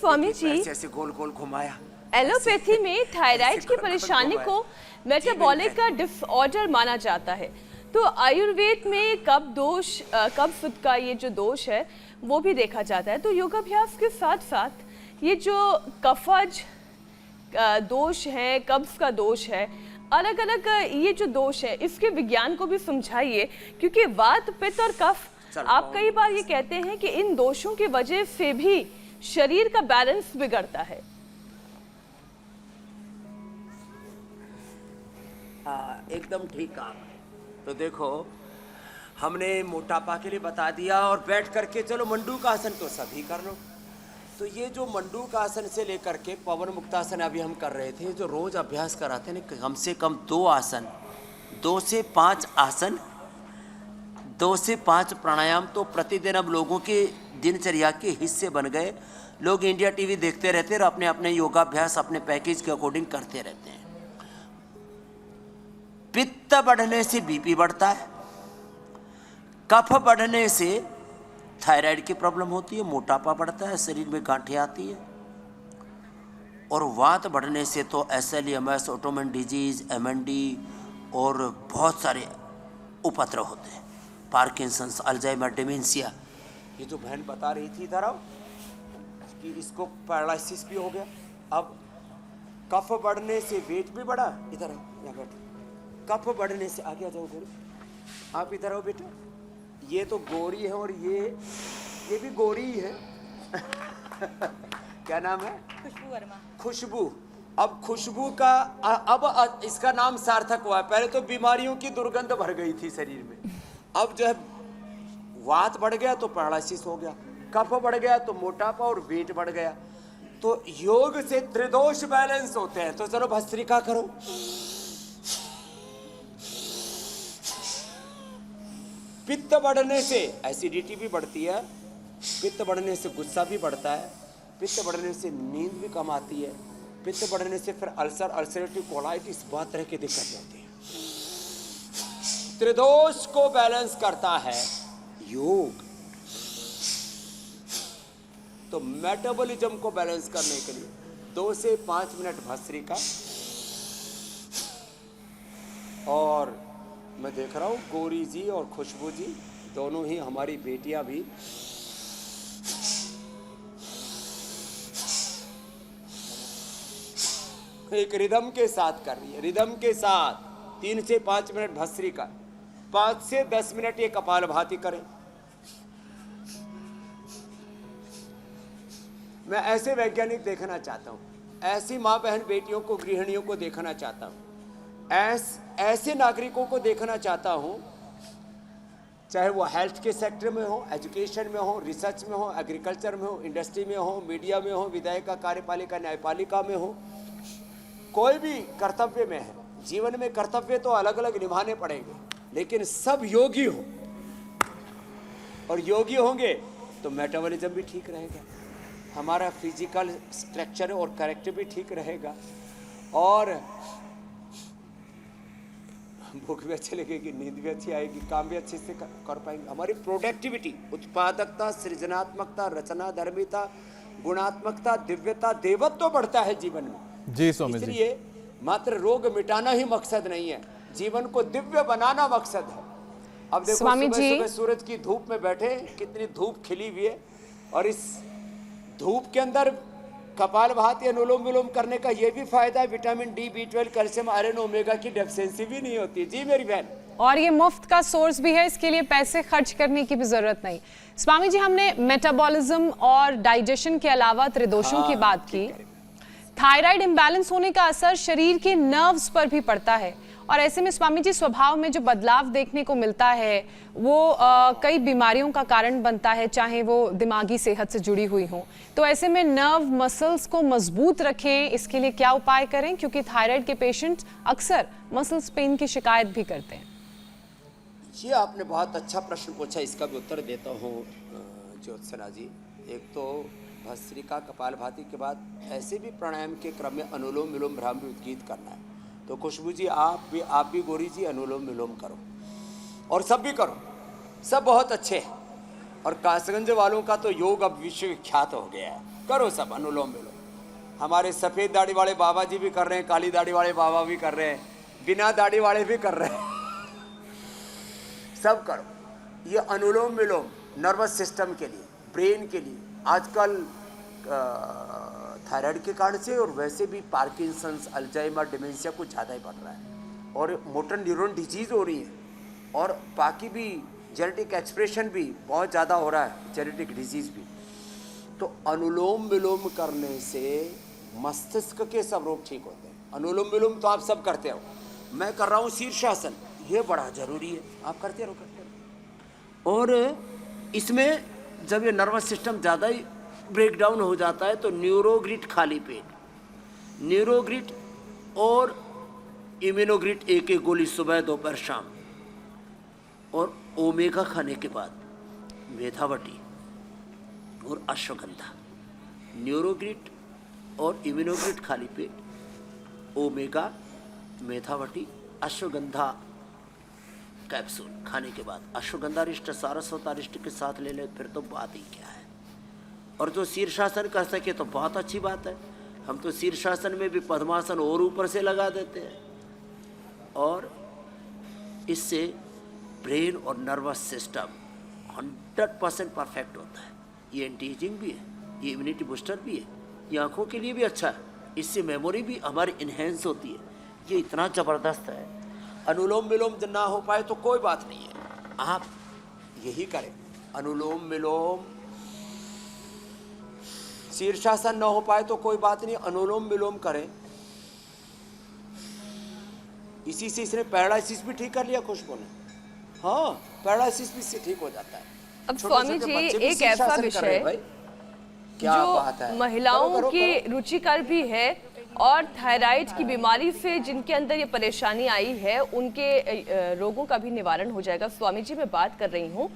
स्वामी जी, ऐसे गोल गोल घुमाया। एलोपैथी में थायराइड की परेशानी को मेटाबॉलिक का डिसऑर्डर माना जाता है, तो आयुर्वेद में कब्ज का ये जो दोष है वो भी देखा जाता है। तो योगाभ्यास के साथ साथ ये जो कफज दोष है, कब्ज का दोष है, अलग अलग ये जो दोष है इसके विज्ञान को भी समझाइए, क्योंकि वात, पित्त और कफ आप कई बार ये कहते हैं कि इन दोषों की वजह से भी शरीर का बैलेंस बिगड़ता है। हाँ, एकदम ठीक कहा। तो देखो, हमने मोटापा के लिए बता दिया, और बैठ करके चलो मंडूक आसन तो सभी कर लो। तो ये जो मंडूक आसन से लेकर के पवन मुक्तासन अभी हम कर रहे थे, जो रोज अभ्यास कराते हैं, कम से कम 2 आसन, 2 से 5 आसन, 2 से 5 प्राणायाम तो प्रतिदिन अब लोगों के दिनचर्या के हिस्से बन गए। लोग इंडिया टीवी देखते रहते हैं और अपने अपने योगाभ्यास अपने पैकेज के अकॉर्डिंग करते रहते हैं। पित्त बढ़ने से बीपी बढ़ता है, कफ बढ़ने से थायराइड की प्रॉब्लम होती है, मोटापा बढ़ता है, शरीर में गांठें आती है, और वात बढ़ने से तो SLEMS, ऑटोइम्यून डिजीज, MND और बहुत सारे उपद्रव होते हैं, पार्किंसंस, अल्जाइमर, डिमेंशिया। ये जो बहन बता रही थी इधर आओ कि इसको पैरालिसिस भी हो गया। अब कफ बढ़ने से वेट भी बढ़ा, इधर आओ, यहाँ बैठो। कफ बढ़ने से आगे आ जाओ गोरी, आप इधर आओ बेटा। ये तो गोरी है और ये भी गोरी ही है। क्या नाम है? खुशबू वर्मा। खुशबू। अब खुशबू का अब इसका नाम सार्थक हुआ है। पहले तो बीमारियों की दुर्गंध भर गई थी शरीर में, अब जो है वात बढ़ गया तो पैरालिसिस हो गया, कफ बढ़ गया तो मोटापा और वेट बढ़ गया। तो योग से त्रिदोष बैलेंस होते हैं। तो चलो भस्त्रिका करो। पित्त बढ़ने से एसिडिटी भी बढ़ती है, पित्त बढ़ने से गुस्सा भी बढ़ता है, पित्त बढ़ने से नींद भी कम आती है, पित्त बढ़ने से फिर अल्सरेटिव कोलाइटिस, बहुत तरह की दिक्कत होती है। त्रिदोष को बैलेंस करता है योग। तो मेटाबॉलिज्म को बैलेंस करने के लिए 2 से 5 मिनट भस्त्रिका। और मैं देख रहा हूँ गौरी जी और खुशबू जी दोनों ही, हमारी बेटियां भी एक रिदम के साथ कर रही है। रिदम के साथ 3 से 5 मिनट भस्त्रिका, 5 से 10 मिनट ये कपालभाति करें। मैं ऐसे वैज्ञानिक देखना चाहता हूँ, ऐसी माँ बहन बेटियों को, गृहिणियों को देखना चाहता हूँ, ऐसे नागरिकों को देखना चाहता हूँ, चाहे वो हेल्थ के सेक्टर में हो, एजुकेशन में हो, रिसर्च में हो, एग्रीकल्चर में हो, इंडस्ट्री में हो, मीडिया में हो, विधायिका, कार्यपालिका, न्यायपालिका में हो, कोई भी कर्तव्य में है। जीवन में कर्तव्य तो अलग अलग निभाने पड़ेंगे, लेकिन सब योगी हो, और योगी होंगे तो मेटाबॉलिज्म भी ठीक रहेगा, हमारा फिजिकल स्ट्रक्चर और कैरेक्टर भी ठीक रहेगा, और भूख भी अच्छी लगेगी, नींद भी अच्छी आएगी, काम भी अच्छे से कर पाएंगे। हमारी प्रोडक्टिविटी, उत्पादकता, सृजनात्मकता, रचनाधर्मिता, गुणात्मकता, दिव्यता, देवत्व तो बढ़ता है जीवन में। जी स्वामी जी। इसलिए मात्र रोग मिटाना ही मकसद नहीं है, जीवन को दिव्य बनाना मकसद है। अब देखो सुबह सूरज की धूप में बैठे, कितनी धूप खिली हुई है, और इस धूप के अंदर कपालभाति, अनुलोम विलोम करने का ये भी फायदा है, vitamin D, B12, calcium, iron, omega की डेफिशिएंसी भी नहीं होती। जी मेरी बहन। और ये मुफ्त का सोर्स भी है, इसके लिए पैसे खर्च करने की भी जरूरत नहीं। स्वामी जी, हमने मेटाबॉलिज्म और डाइजेशन के अलावा त्रिदोषों की बात की। थायराइड इम्बैलेंस होने का असर शरीर के नर्व्स पर भी पड़ता है, और ऐसे में स्वामी जी स्वभाव में जो बदलाव देखने को मिलता है वो कई बीमारियों का कारण बनता है, चाहे वो दिमागी सेहत से जुड़ी हुई हो। तो ऐसे में नर्व मसल्स को मजबूत रखें, इसके लिए क्या उपाय करें, क्योंकि थायराइड के पेशेंट अक्सर मसल्स पेन की शिकायत भी करते हैं। ये आपने बहुत अच्छा प्रश्न पूछा, इसका भी उत्तर देता हूँ ज्योत्सना जी। एक तो भस्त्रिका, कपालभाति के बाद ऐसे भी प्राणायाम के क्रम में अनुलोम विलोम, भ्रामरी उद्गीत करना है। तो खुशबू जी आप भी गौरी जी अनुलोम विलोम करो, और सब भी करो, सब बहुत अच्छे हैं। और कासगंज वालों का तो योग अब विश्व विख्यात हो गया है। करो सब अनुलोम विलोम। हमारे सफ़ेद दाढ़ी वाले बाबा जी भी कर रहे हैं, काली दाढ़ी वाले बाबा भी कर रहे हैं, बिना दाढ़ी वाले भी कर रहे हैं। सब करो ये अनुलोम विलोम नर्वस सिस्टम के लिए, ब्रेन के लिए। आजकल थायराइड के कारण से और वैसे भी पार्किंसंस, अल्जाइमर, डिमेंशिया कुछ ज़्यादा ही बढ़ रहा है और मोटर न्यूरॉन डिजीज़ हो रही है और बाकी भी जेनेटिक एक्सप्रेशन भी बहुत ज़्यादा हो रहा है, जेनेटिक डिजीज़ भी। तो अनुलोम विलोम करने से मस्तिष्क के सब रोग ठीक होते हैं। अनुलोम विलोम तो आप सब करते हो, मैं कर रहा हूँ शीर्षासन, ये बड़ा ज़रूरी है, आप करते रहो करते रहो। और इसमें जब ये नर्वस सिस्टम ज़्यादा ही ब्रेक डाउन हो जाता है तो न्यूरोग्रिट खाली पेट, न्यूरोग्रिट और इम्यूनोग्रिट एक एक गोली सुबह दोपहर शाम, और ओमेगा खाने के बाद मेथावटी और अश्वगंधा। न्यूरोग्रिट और इम्यूनोग्रिट खाली पेट, ओमेगा, मेथावटी, अश्वगंधा कैप्सूल खाने के बाद। अश्वगंधा रिष्ट सारस्वत रिष्ट के साथ ले ले फिर तो बात ही क्या है। और जो शीर्षासन कर सके तो बहुत अच्छी बात है। हम तो शीर्षासन में भी पद्मासन और ऊपर से लगा देते हैं और इससे ब्रेन और नर्वस सिस्टम 100% परफेक्ट होता है। ये एंटी एजिंग भी है, ये इम्यूनिटी बूस्टर भी है, ये आँखों के लिए भी अच्छा है, इससे मेमोरी भी हमारी इन्हेंस होती है। ये इतना ज़बरदस्त है। अनुलोम विलोम ना हो पाए तो कोई बात नहीं है, आप यही करें अनुलोम विलोम। शीर्षासन ना हो पाए तो कोई बात नहीं, अनुलोम विलोम करें। इसी से इसने पैरालिसिस भी ठीक कर लिया खुशबू ने। हाँ, पैरालिसिस भी इससे ठीक हो जाता है। अब छोटे स्वामी छोटे जी बच्चे भी एक ऐसा शीर्षासन कर रहे हैं विषय भाई। क्या बात जो है। महिलाओं करो, करो, की करो। रुचिकर भी है और थायराइड की बीमारी से जिनके अंदर ये परेशानी आई है उनके रोगों का भी निवारण हो जाएगा। स्वामी जी मैं बात कर रही हूँ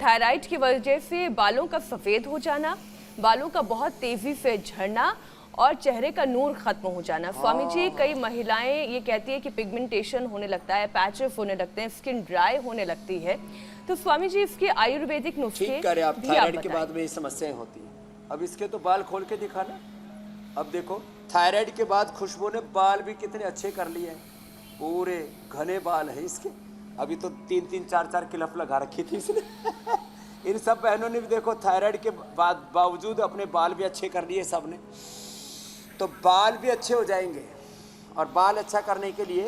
थायराइड की वजह से बालों का सफ़ेद हो जाना, बालों का बहुत तेजी से झड़ना और चेहरे का नूर खत्म हो जाना। स्वामी जी कई महिलाएं ये कहती है कि पिगमेंटेशन होने लगता है, पैचेस होने लगते हैं, स्किन ड्राई होने लगती है। तो स्वामी जी इसके आयुर्वेदिक नुस्खे ठीक करे आप। भी थायराइड के बताएं। बाद में ये समस्याएं होती हैं। अब इसके तो बाल खोल के दिखाना। अब देखो थायराइड के बाद खुशबू ने बाल भी कितने अच्छे कर लिए हैं, पूरे घने बाल हैं इसके। अभी तो 3-3, 4-4 क्लिप लगा रखी थी इसने। इन सब बहनों ने भी देखो थायराइड के बाद बावजूद अपने बाल भी अच्छे कर लिए सब ने। तो बाल भी अच्छे हो जाएंगे और बाल अच्छा करने के लिए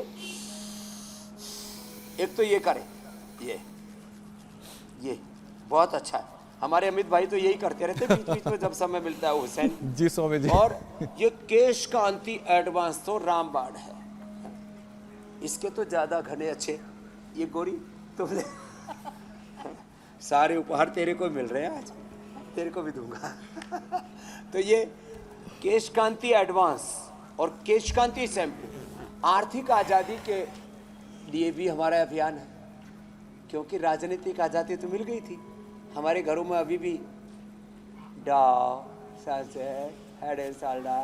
एक तो ये करें, ये बहुत अच्छा है। हमारे अमित भाई तो यही करते रहते बीच बीच में जब समय मिलता है हुसैन जी स्वामी जी। और ये केश कांति एडवांस तो रामबाण है, इसके तो ज्यादा घने अच्छे। ये गोरी तो सारे उपहार तेरे को मिल रहे हैं आज, तेरे को भी दूंगा। तो ये केश कांति एडवांस और केश कांति शैम्पू आर्थिक आज़ादी के लिए भी हमारा अभियान है, क्योंकि राजनीतिक आज़ादी तो मिल गई थी। हमारे घरों में अभी भी डाव, सासे, हेड एंड साल्डा,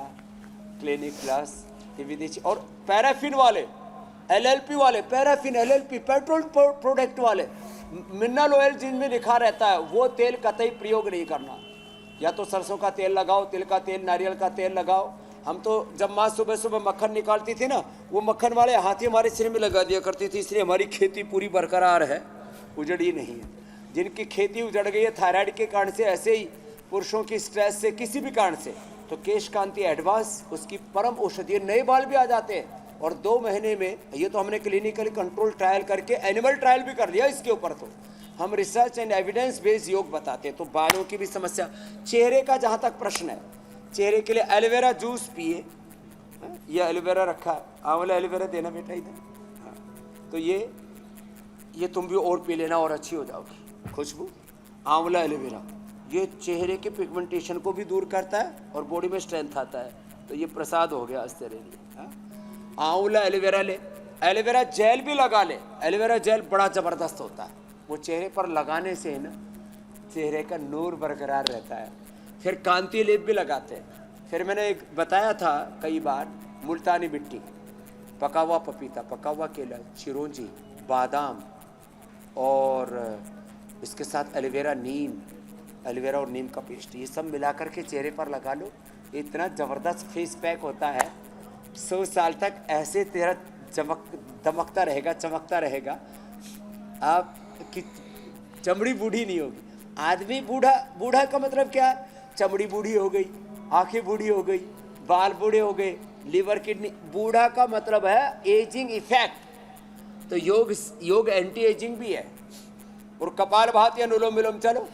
क्लिनिक प्लस, विदेशी और पैराफिन वाले, एलएलपी वाले, पैराफिन, एलएलपी, पेट्रोल प्रोडक्ट वाले, मिनरल ऑयल जिनमें लिखा रहता है वो तेल कतई प्रयोग नहीं करना। या तो सरसों का तेल लगाओ, तिल का तेल, नारियल का तेल लगाओ। हम तो जब माँ सुबह सुबह मक्खन निकालती थी ना, वो मक्खन वाले हाथी हमारे सिर में लगा दिया करती थी, इसलिए हमारी खेती पूरी बरकरार है, उजड़ी नहीं है। जिनकी खेती उजड़ गई है थायराइड के कारण से, ऐसे ही पुरुषों की स्ट्रेस से, किसी भी कारण से, तो केश कांति एडवांस उसकी परम औषधि, नए बाल भी आ जाते हैं। और 2 महीने में, ये तो हमने क्लिनिकली कंट्रोल ट्रायल करके एनिमल ट्रायल भी कर लिया इसके ऊपर। तो हम रिसर्च एंड एविडेंस बेस्ड योग बताते हैं। तो बालों की भी समस्या, चेहरे का जहाँ तक प्रश्न है, चेहरे के लिए एलोवेरा जूस पिए। ये एलोवेरा रखा है, आंवला एलोवेरा देना बेटा इधर। हाँ, तो ये तुम भी और पी लेना और अच्छी हो जाओगी खुशबू। आंवला एलोवेरा ये चेहरे के पिगमेंटेशन को भी दूर करता है और बॉडी में स्ट्रेंथ आता है। तो ये प्रसाद हो गया आज तेरे लिए। हाँ? आंवला एलोवेरा ले, एलोवेरा जेल भी लगा ले। एलोवेरा जेल बड़ा ज़बरदस्त होता है, वो चेहरे पर लगाने से ना चेहरे का नूर बरकरार रहता है। फिर कांति लेप भी लगाते हैं। फिर मैंने एक बताया था कई बार, मुल्तानी मिट्टी, पका हुआ पपीता, पका हुआ केला, चिरौंजी, बादाम और इसके साथ एलोवेरा, नीम, एलोवेरा और नीम का पेस्ट, ये सब मिला करके चेहरे पर लगा लो, इतना ज़बरदस्त फेस पैक होता है। 100 साल तक ऐसे तेरा दमकता रहेगा, चमकता रहेगा, आप की चमड़ी बूढ़ी नहीं होगी। आदमी बूढ़ा का मतलब क्या है? चमड़ी बूढ़ी हो गई, आंखें बूढ़ी हो गई, बाल बूढ़े हो गए, लीवर किडनी। बूढ़ा का मतलब है एजिंग इफेक्ट। तो योग एंटी एजिंग भी है। और कपालभाति अनुलोम विलोम चलो